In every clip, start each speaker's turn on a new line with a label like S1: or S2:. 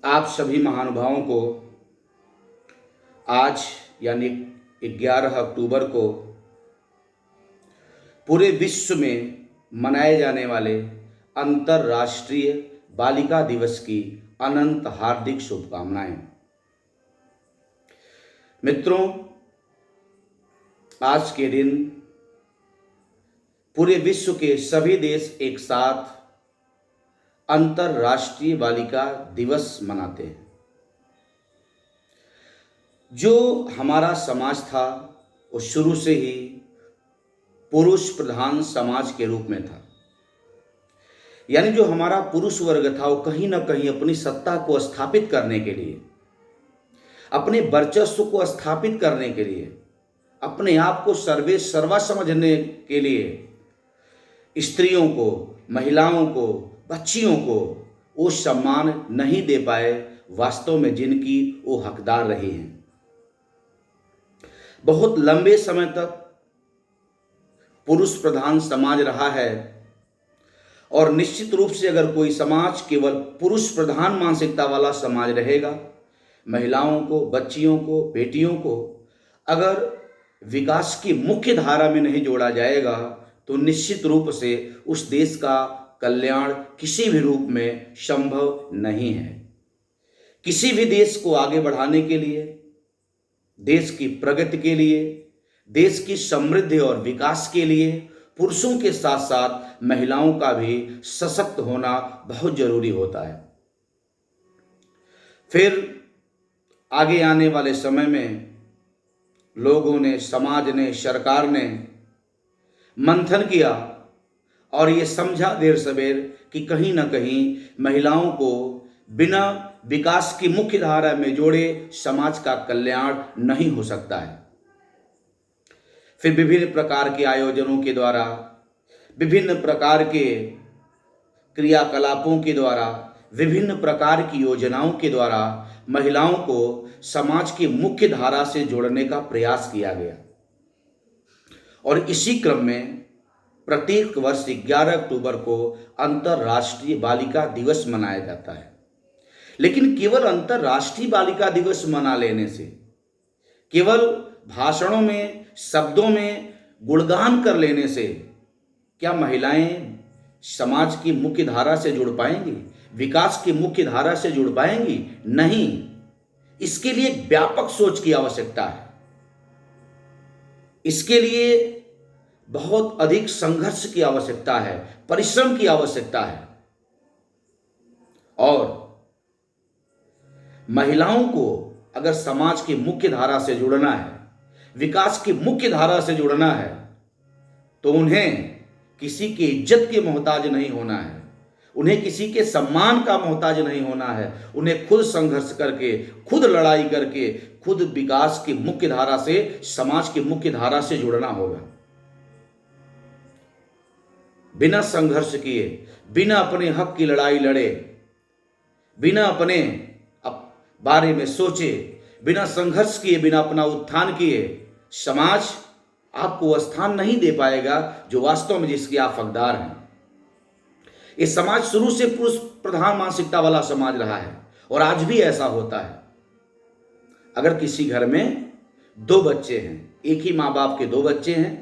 S1: आप सभी महानुभावों को आज यानी 11 अक्टूबर को पूरे विश्व में मनाए जाने वाले अंतर्राष्ट्रीय बालिका दिवस की अनंत हार्दिक शुभकामनाएं। मित्रों, आज के दिन पूरे विश्व के सभी देश एक साथ अंतर्राष्ट्रीय बालिका दिवस मनाते हैं। जो हमारा समाज था वो शुरू से ही पुरुष प्रधान समाज के रूप में था, यानी जो हमारा पुरुष वर्ग था वो कहीं ना कहीं अपनी सत्ता को स्थापित करने के लिए, अपने वर्चस्व को स्थापित करने के लिए, अपने आप को सर्वे सर्वा समझने के लिए स्त्रियों को, महिलाओं को, बच्चियों को वो सम्मान नहीं दे पाए वास्तव में जिनकी वो हकदार रही हैं। बहुत लंबे समय तक पुरुष प्रधान समाज रहा है और निश्चित रूप से अगर कोई समाज केवल पुरुष प्रधान मानसिकता वाला समाज रहेगा, महिलाओं को, बच्चियों को, बेटियों को अगर विकास की मुख्य धारा में नहीं जोड़ा जाएगा तो निश्चित रूप से उस देश का कल्याण किसी भी रूप में संभव नहीं है। किसी भी देश को आगे बढ़ाने के लिए, देश की प्रगति के लिए, देश की समृद्धि और विकास के लिए पुरुषों के साथ साथ महिलाओं का भी सशक्त होना बहुत जरूरी होता है। फिर आगे आने वाले समय में लोगों ने, समाज ने, सरकार ने मंथन किया और ये समझा देर सवेर कि कहीं ना कहीं महिलाओं को बिना विकास की मुख्य धारा में जोड़े समाज का कल्याण नहीं हो सकता है। फिर विभिन्न प्रकार के आयोजनों के द्वारा, विभिन्न प्रकार के क्रियाकलापों के द्वारा, विभिन्न प्रकार की योजनाओं के द्वारा महिलाओं को समाज की मुख्य धारा से जोड़ने का प्रयास किया गया और इसी क्रम में प्रत्येक वर्ष 11 अक्टूबर को अंतर्राष्ट्रीय बालिका दिवस मनाया जाता है। लेकिन केवल अंतर्राष्ट्रीय बालिका दिवस मना लेने से, केवल भाषणों में, शब्दों में गुणगान कर लेने से क्या महिलाएं समाज की मुख्य धारा से जुड़ पाएंगी, विकास की मुख्य धारा से जुड़ पाएंगी? नहीं। इसके लिए व्यापक सोच की आवश्यकता है। इसके लिए बहुत अधिक संघर्ष की आवश्यकता है, परिश्रम की आवश्यकता है और महिलाओं को अगर समाज की मुख्य धारा से जुड़ना है, विकास की मुख्य धारा से जुड़ना है तो उन्हें किसी की इज्जत के मोहताज नहीं होना है, उन्हें किसी के सम्मान का मोहताज नहीं होना है। उन्हें खुद संघर्ष करके, खुद लड़ाई करके, खुद विकास की मुख्य धारा से, समाज की मुख्य धारा से जुड़ना होगा। बिना संघर्ष किए, बिना अपने हक की लड़ाई लड़े, बिना अपने बारे में सोचे, बिना संघर्ष किए, बिना अपना उत्थान किए समाज आपको वो स्थान नहीं दे पाएगा जो वास्तव में जिसकी आप हकदार हैं। ये समाज शुरू से पुरुष प्रधान मानसिकता वाला समाज रहा है और आज भी ऐसा होता है। अगर किसी घर में 2 बच्चे हैं, एक ही माँ बाप के 2 बच्चे हैं,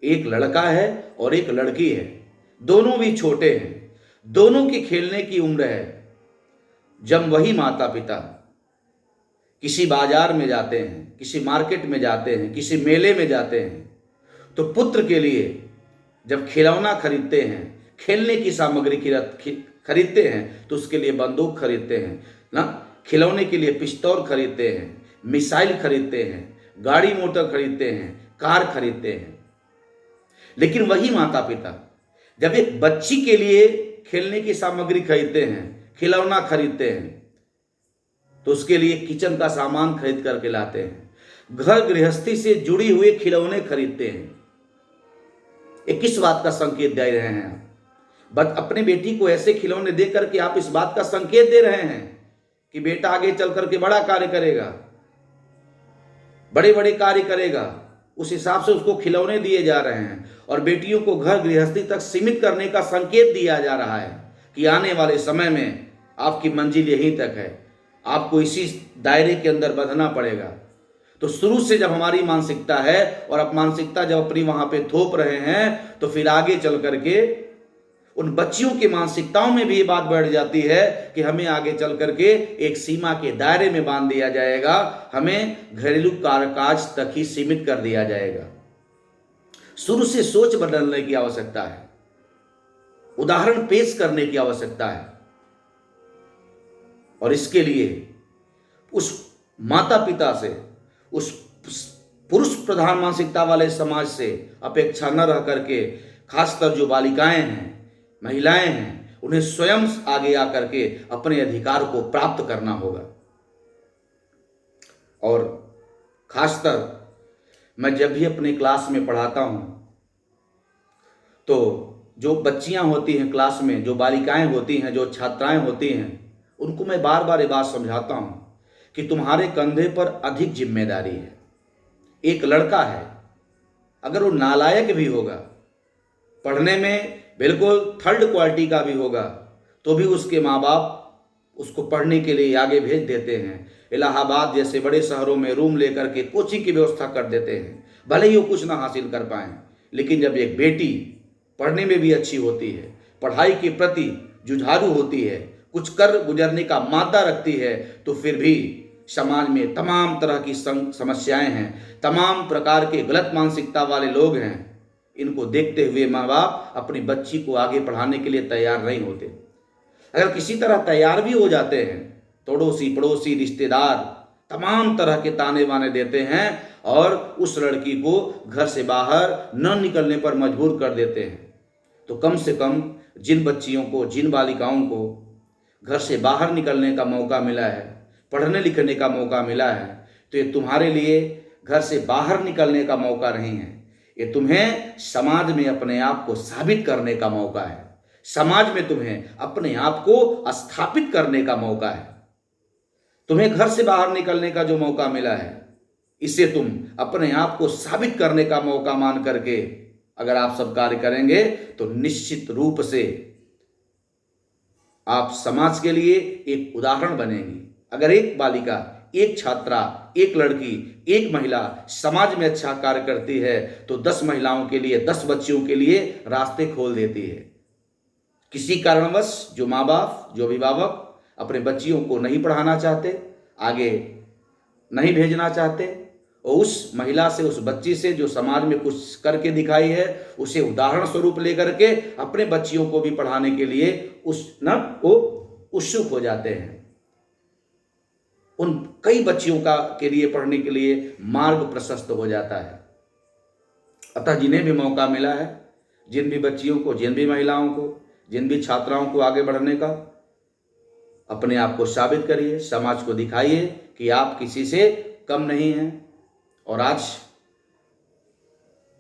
S1: एक लड़का है और एक लड़की है, दोनों भी छोटे हैं, दोनों की खेलने की उम्र है। जब वही माता पिता किसी बाजार में जाते हैं, किसी मार्केट में जाते हैं, किसी मेले में जाते हैं तो पुत्र के लिए जब खिलौना खरीदते हैं, खेलने की सामग्री खरीदते हैं तो उसके लिए बंदूक खरीदते हैं ना, खिलौने के लिए पिस्तौल खरीदते हैं, मिसाइल खरीदते हैं, गाड़ी मोटर खरीदते हैं, कार खरीदते हैं। लेकिन वही माता पिता जब एक बच्ची के लिए खेलने की सामग्री खरीदते हैं, खिलौना खरीदते हैं तो उसके लिए किचन का सामान खरीद करके लाते हैं, घर गृहस्थी से जुड़ी हुए खिलौने खरीदते हैं। ये किस बात का संकेत दे रहे हैं आप? बस अपने बेटी को ऐसे खिलौने दे करके आप इस बात का संकेत दे रहे हैं कि बेटा आगे चल करके बड़ा कार्य करेगा, बड़े बड़े कार्य करेगा। उस हिसाब से उसको खिलौने दिए जा रहे हैं और बेटियों को घर गृहस्थी तक सीमित करने का संकेत दिया जा रहा है कि आने वाले समय में आपकी मंजिल यहीं तक है, आपको इसी दायरे के अंदर बंधना पड़ेगा। तो शुरू से जब हमारी मानसिकता है और अब मानसिकता जब अपनी वहां पे थोप रहे हैं, तो फिर आगे चल करके उन बच्चियों की मानसिकताओं में भी ये बात बढ़ जाती है कि हमें आगे चल करके एक सीमा के दायरे में बांध दिया जाएगा, हमें घरेलू काज तक ही सीमित कर दिया जाएगा। शुरू से सोच बदलने की आवश्यकता है, उदाहरण पेश करने की आवश्यकता है, और इसके लिए उस माता पिता से, उस पुरुष प्रधान मानसिकता वाले समाज से अपेक्षा न रह करके, खासकर जो बालिकाएं हैं, महिलाएं हैं, उन्हें स्वयं आगे आकर के अपने अधिकार को प्राप्त करना होगा। और खासकर मैं जब भी अपने क्लास में पढ़ाता हूं, तो जो बच्चियां होती हैं क्लास में, जो बालिकाएं होती हैं, जो छात्राएं होती हैं, उनको मैं बार बार ये बात समझाता हूं कि तुम्हारे कंधे पर अधिक जिम्मेदारी है। एक लड़का है, अगर वो नालायक भी होगा, पढ़ने में बिल्कुल थर्ड क्वालिटी का भी होगा, तो भी उसके माँ बाप उसको पढ़ने के लिए आगे भेज देते हैं। इलाहाबाद जैसे बड़े शहरों में रूम लेकर के कोचिंग की व्यवस्था कर देते हैं, भले ही वो कुछ ना हासिल कर पाएं। लेकिन जब एक बेटी पढ़ने में भी अच्छी होती है, पढ़ाई के प्रति जुझारू होती है, कुछ कर गुजरने का मादा रखती है, तो फिर भी समाज में तमाम तरह की समस्याएं हैं, तमाम प्रकार के गलत मानसिकता वाले लोग हैं। इनको देखते हुए माँ बाप अपनी बच्ची को आगे पढ़ाने के लिए तैयार नहीं होते। अगर किसी तरह तैयार भी हो जाते हैं, तो अड़ोसी पड़ोसी रिश्तेदार तमाम तरह के ताने बाने देते हैं और उस लड़की को घर से बाहर न निकलने पर मजबूर कर देते हैं। तो कम से कम जिन बच्चियों को, जिन बालिकाओं को घर से बाहर निकलने का मौका मिला है, पढ़ने लिखने का मौका मिला है, तो ये तुम्हारे लिए घर से बाहर निकलने का मौका नहीं है, ये तुम्हें समाज में अपने आप को साबित करने का मौका है। समाज में तुम्हें अपने आप को स्थापित करने का मौका है। तुम्हें घर से बाहर निकलने का जो मौका मिला है, इसे तुम अपने आप को साबित करने का मौका मान करके अगर आप सब कार्य करेंगे, तो निश्चित रूप से आप समाज के लिए एक उदाहरण बनेंगी। अगर एक बालिका, एक छात्रा, एक लड़की, एक महिला समाज में अच्छा कार्य करती है, तो 10 महिलाओं के लिए, 10 बच्चियों के लिए रास्ते खोल देती है। किसी कारणवश जो माँ बाप, जो अभिभावक अपने बच्चियों को नहीं पढ़ाना चाहते, आगे नहीं भेजना चाहते, और उस महिला से, उस बच्ची से जो समाज में कुछ करके दिखाई है, उसे उदाहरण स्वरूप लेकर के अपने बच्चियों को भी पढ़ाने के लिए वो उत्सुक हो जाते हैं। उन कई बच्चियों के लिए पढ़ने के लिए मार्ग प्रशस्त हो जाता है। अतः जिन्हें भी मौका मिला है, जिन भी बच्चियों को, जिन भी महिलाओं को, जिन भी छात्राओं को आगे बढ़ने का, अपने आप को साबित करिए, समाज को दिखाइए कि आप किसी से कम नहीं हैं। और आज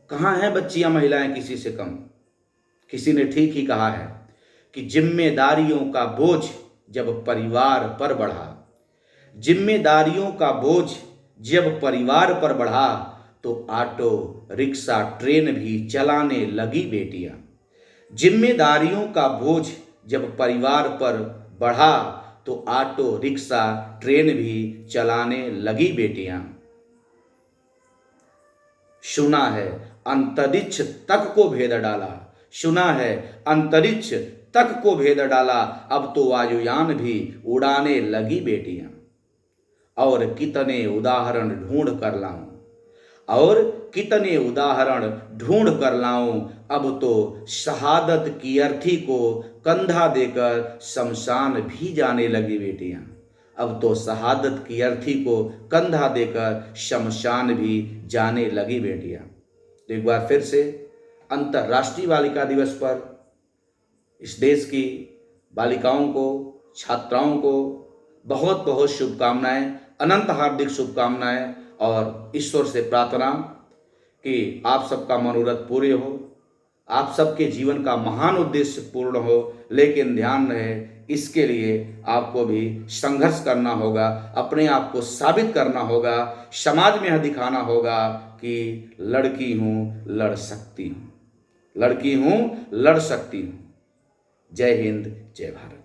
S1: कहाँ हैं बच्चियां, महिलाएं किसी से कम? किसी ने ठीक ही कहा है कि जिम्मेदारियों का बोझ जब परिवार पर बढ़ा, जिम्मेदारियों का बोझ जब परिवार पर बढ़ा, तो ऑटो रिक्शा ट्रेन भी चलाने लगी बेटियां। जिम्मेदारियों का बोझ जब परिवार पर बढ़ा, तो ऑटो रिक्शा ट्रेन भी चलाने लगी बेटियां। सुना है अंतरिक्ष तक को भेद डाला, सुना है अंतरिक्ष तक को भेद डाला, अब तो वायुयान भी उड़ाने लगी बेटियां। और कितने उदाहरण ढूंढ कर लाऊं, और कितने उदाहरण ढूंढ कर लाऊं, अब तो शहादत की अर्थी को कंधा देकर शमशान भी जाने लगी बेटियां। अब तो शहादत की अर्थी को कंधा देकर शमशान भी जाने लगी बेटियां। तो एक बार फिर से अंतर्राष्ट्रीय बालिका दिवस पर इस देश की बालिकाओं को, छात्राओं को बहुत बहुत शुभकामनाएं, अनंत हार्दिक शुभकामनाएं, और ईश्वर से प्रार्थना कि आप सबका मनोरथ पूरे हो, आप सबके जीवन का महान उद्देश्य पूर्ण हो। लेकिन ध्यान रहे, इसके लिए आपको भी संघर्ष करना होगा, अपने आप को साबित करना होगा, समाज में यह दिखाना होगा कि लड़की हूँ, लड़ सकती हूँ, लड़की हूँ, लड़ सकती हूँ। जय हिंद, जय भारत।